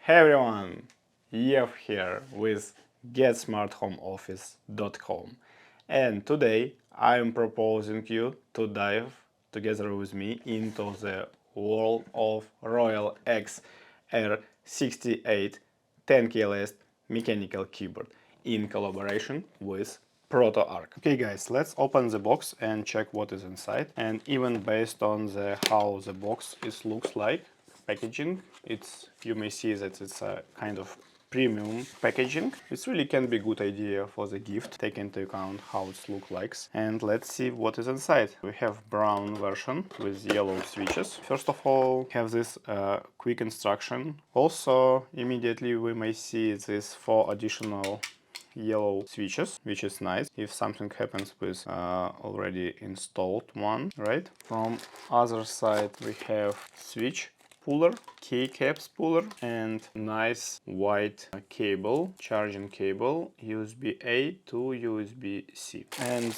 Hey everyone, Yev here with GetSmartHomeOffice.com, and today I am proposing you to dive together with me into the world of ROYALAXE R68 10KL mechanical keyboard in collaboration with ProtoArc. Okay guys, let's open the box and check what is inside. And even based on how the box looks like, packaging, you may see that it's a kind of premium packaging. This really can be a good idea for the gift, take into account how it looks like. And let's see what is inside. We have brown version with yellow switches. First of all, have this quick instruction. Also, immediately we may see this 4 additional yellow switches, which is nice if something happens with already installed one, right? From other side we have switch puller, keycaps puller, and nice white cable, charging cable, USB-A to USB-C. And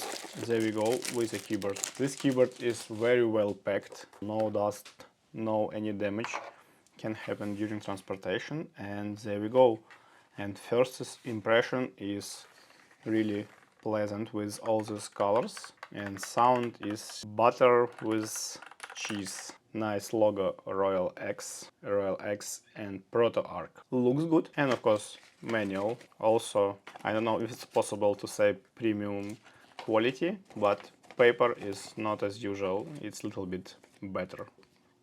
there we go with the keyboard. This keyboard is very well packed, no dust, no any damage can happen during transportation, and there we go. And first impression is really pleasant with all these colors, and sound is butter with cheese. Nice logo ROYALAXE and ProtoArc. Looks good. And of course manual. Also, I don't know if it's possible to say premium quality, but paper is not as usual. It's a little bit better.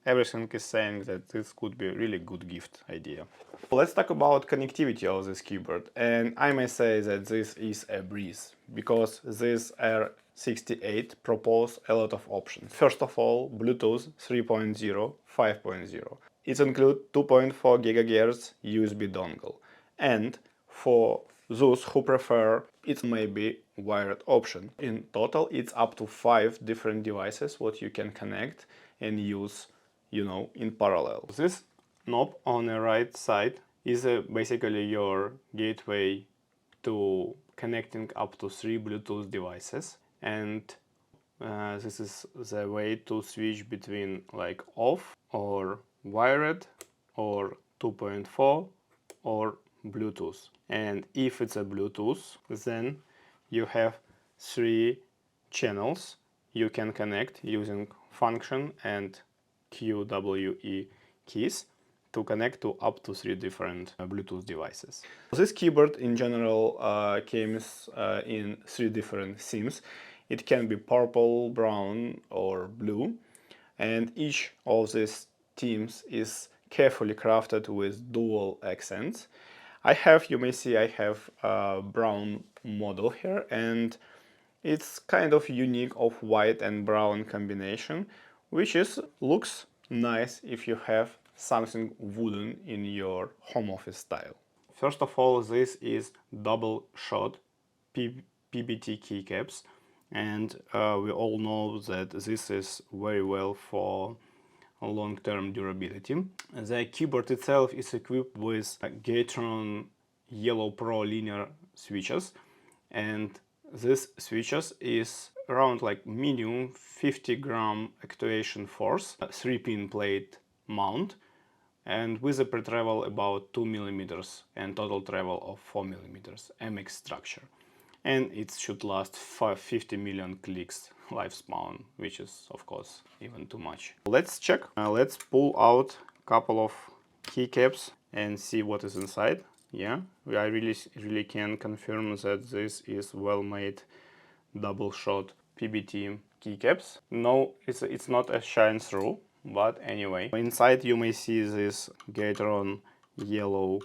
Everything is saying that this could be a really good gift idea. Let's talk about connectivity of this keyboard, and I may say that this is a breeze, because this R68 proposes a lot of options. First of all, Bluetooth 3.0, 5.0. It includes 2.4 GHz USB dongle, and for those who prefer, it may be wired option. In total, it's up to 5 different devices what you can connect and use, in parallel. This knob on the right side is basically your gateway to connecting up to 3 Bluetooth devices, and this is the way to switch between like off or wired or 2.4 or Bluetooth. And if it's a Bluetooth, then you have 3 channels you can connect using function and QWE keys to connect to up to 3 different Bluetooth devices. This keyboard in general comes in 3 different themes. It can be purple, brown or blue, and each of these themes is carefully crafted with dual accents. You may see I have a brown model here, and it's kind of unique of white and brown combination, which looks nice if you have something wooden in your home office style. First of all, this is double shot PBT keycaps, and we all know that this is very well for long-term durability. The keyboard itself is equipped with Gateron Yellow Pro linear switches, and this switches is around like minimum 50-gram actuation force, 3-pin plate mount, and with a pre-travel about 2 mm and total travel of 4 mm MX structure. And it should last 50 million clicks lifespan, which is of course even too much. Let's check. Let's pull out a couple of keycaps and see what is inside. Yeah, I really can confirm that this is well-made double shot PBT keycaps. No, it's not a shine through, but anyway. Inside you may see this Gateron Yellow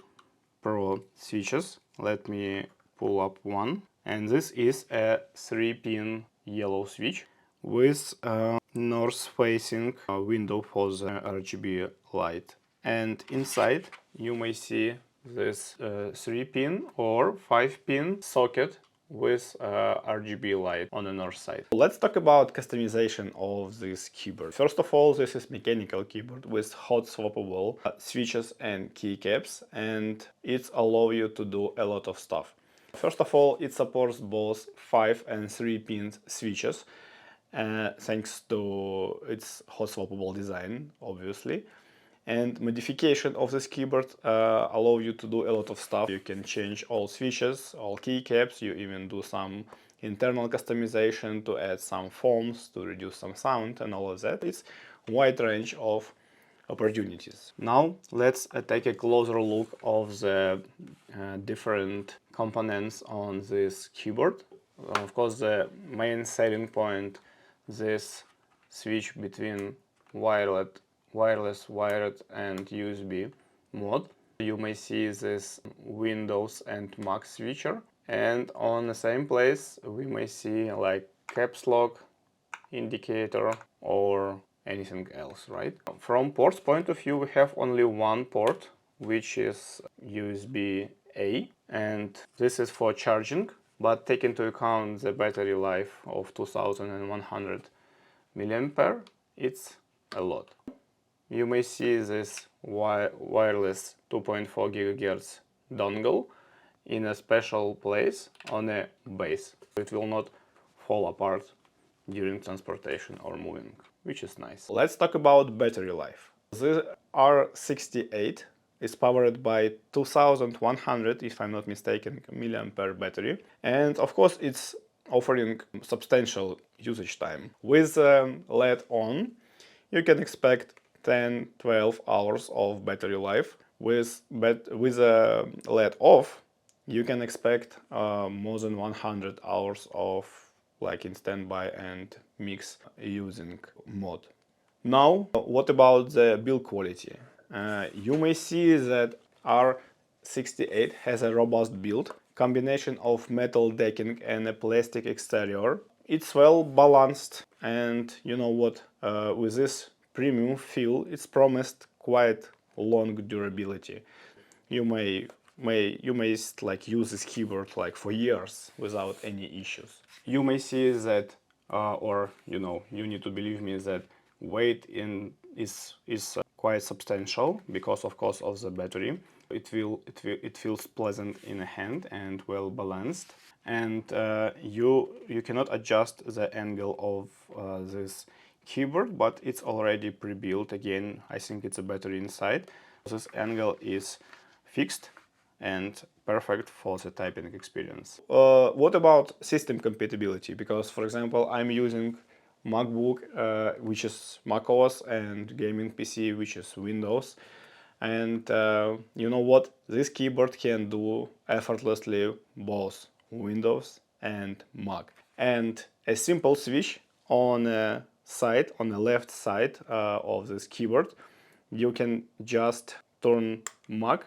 Pro switches. Let me pull up one. And this is a 3-pin yellow switch with a north-facing window for the RGB light. And inside you may see this 3-pin or 5-pin socket with RGB light on the north side. Let's talk about customization of this keyboard. First of all, this is mechanical keyboard with hot swappable switches and keycaps, and it allows you to do a lot of stuff. First of all, it supports both 5 and 3-pin switches, thanks to its hot swappable design, obviously. And modification of this keyboard allow you to do a lot of stuff. You can change all switches, all keycaps, you even do some internal customization to add some foams, to reduce some sound and all of that. It's a wide range of opportunities. Now let's take a closer look of the different components on this keyboard. Of course, the main selling point, this switch between wireless, wired and USB mode. You may see this Windows and Mac switcher, and on the same place we may see like caps lock indicator or anything else, right? From ports point of view, we have only one port, which is USB-A, and this is for charging, but take into account the battery life of 2100 milliampere, it's a lot. You may see this wireless 2.4 GHz dongle in a special place on a base. It will not fall apart during transportation or moving, which is nice. Let's talk about battery life. The R68 is powered by 2100, if I'm not mistaken, milliampere battery, and of course it's offering substantial usage time. With LED on, you can expect 10-12 hours of battery life. With LED off, you can expect more than 100 hours of like in standby and mix using mode. Now, what about the build quality? You may see that R68 has a robust build, combination of metal decking and a plastic exterior. It's well balanced, and you know what, with this premium feel, it's promised quite long durability. You may like use this keyboard like for years without any issues. You may see that, or you know, you need to believe me that weight is quite substantial because of course of the battery. It feels pleasant in a hand and well balanced, and you cannot adjust the angle of this keyboard, but it's already pre-built. Again, I think it's a battery inside. This angle is fixed and perfect for the typing experience. What about system compatibility? Because, for example, I'm using MacBook, which is macOS, and gaming PC, which is Windows. And you know what? This keyboard can do effortlessly both Windows and Mac. And a simple switch on a side, on the left side of this keyboard, you can just turn Mac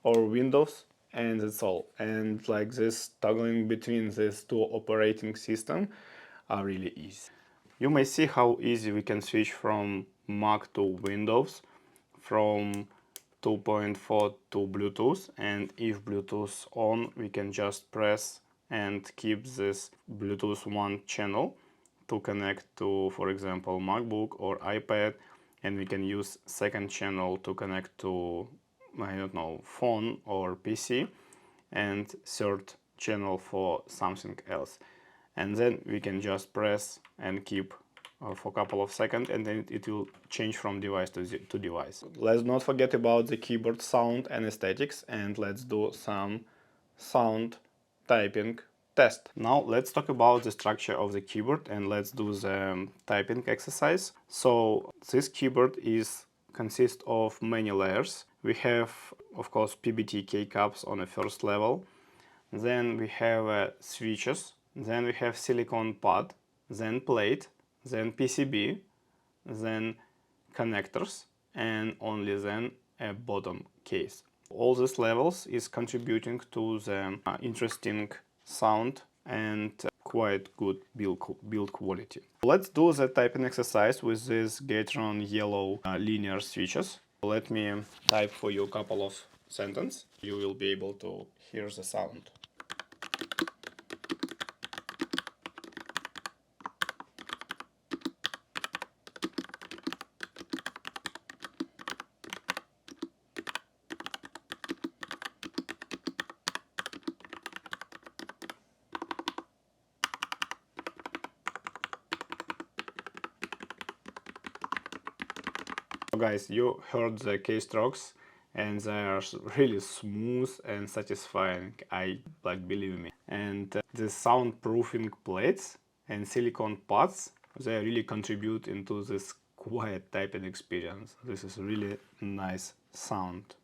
or Windows, and that's all. And like this, toggling between these two operating systems are really easy. You may see how easy we can switch from Mac to Windows, from 2.4 to Bluetooth, and if Bluetooth on, we can just press and keep this Bluetooth 1 channel to connect to, for example, MacBook or iPad, and we can use second channel to connect to, I don't know, phone or PC, and third channel for something else. And then we can just press and keep for a couple of seconds, and then it will change from device to device. Let's not forget about the keyboard sound and aesthetics, and let's do some sound typing test. Now let's talk about the structure of the keyboard, and let's do the typing exercise. So this keyboard consists of many layers. We have, of course, PBT keycaps on the first level. Then we have switches. Then we have silicone pad. Then plate. Then PCB. Then connectors. And only then a bottom case. All these levels is contributing to the interesting sound and quite good build quality. Let's do the typing exercise with these Gateron yellow linear switches. Let me type for you a couple of sentences. You will be able to hear the sound. So guys, you heard the keystrokes and they are really smooth and satisfying, believe me. And the soundproofing plates and silicone pads, they really contribute into this quiet typing experience. This is really nice sound.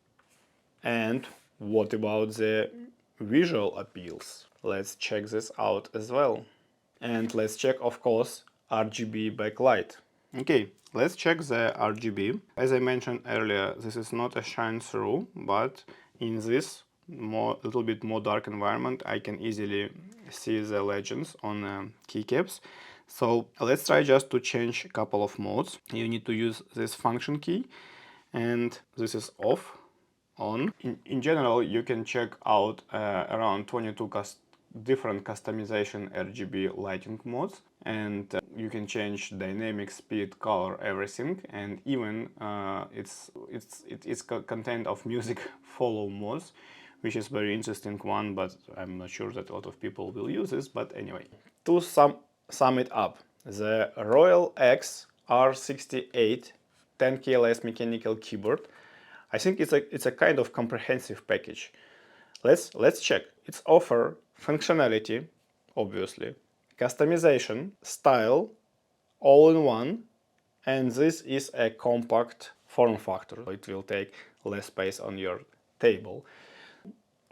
And what about the visual appeals? Let's check this out as well. And let's check, of course, RGB backlight. Okay, let's check the RGB. As I mentioned earlier, this is not a shine through, but in this little bit more dark environment, I can easily see the legends on keycaps. So let's try just to change a couple of modes. You need to use this function key, and this is off, on. In general, you can check out around 22 different customization RGB lighting modes, and you can change dynamic, speed, color, everything, and even it's content of music follow modes, which is very interesting one, but I'm not sure that a lot of people will use this. But anyway, to sum it up, the ROYALAXE R68 10KL mechanical keyboard, I think it's a kind of comprehensive package. Let's check. It's offer functionality, obviously, customization, style, all in one, and this is a compact form factor. It will take less space on your table.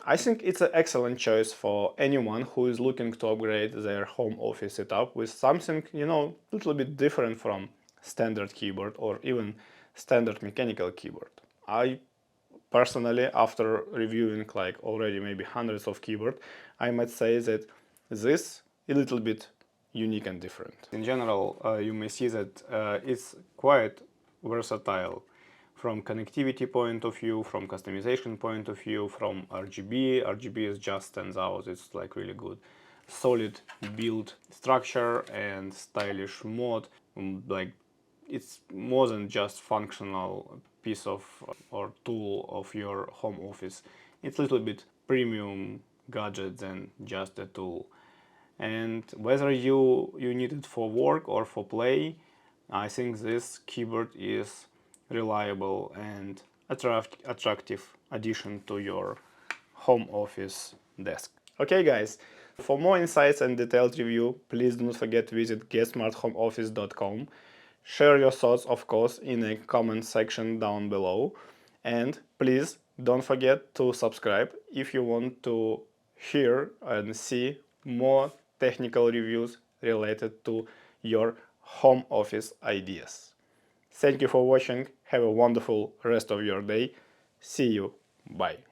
I think it's an excellent choice for anyone who is looking to upgrade their home office setup with something, you know, a little bit different from standard keyboard or even standard mechanical keyboard. I personally, after reviewing like already maybe hundreds of keyboards, I might say that this is a little bit unique and different. In general, you may see that it's quite versatile from connectivity point of view, from customization point of view, from RGB. RGB is just stands out. It's like really good, solid build structure and stylish mode. Like it's more than just functional piece of or tool of your home office. It's a little bit premium gadget than just a tool. And whether you need it for work or for play, I think this keyboard is reliable and attractive addition to your home office desk. Okay guys, for more insights and detailed review, please do not forget to visit getsmarthomeoffice.com. Share your thoughts, of course, in a comment section down below. And please don't forget to subscribe if you want to hear and see more technical reviews related to your home office ideas. Thank you for watching. Have a wonderful rest of your day. See you. Bye.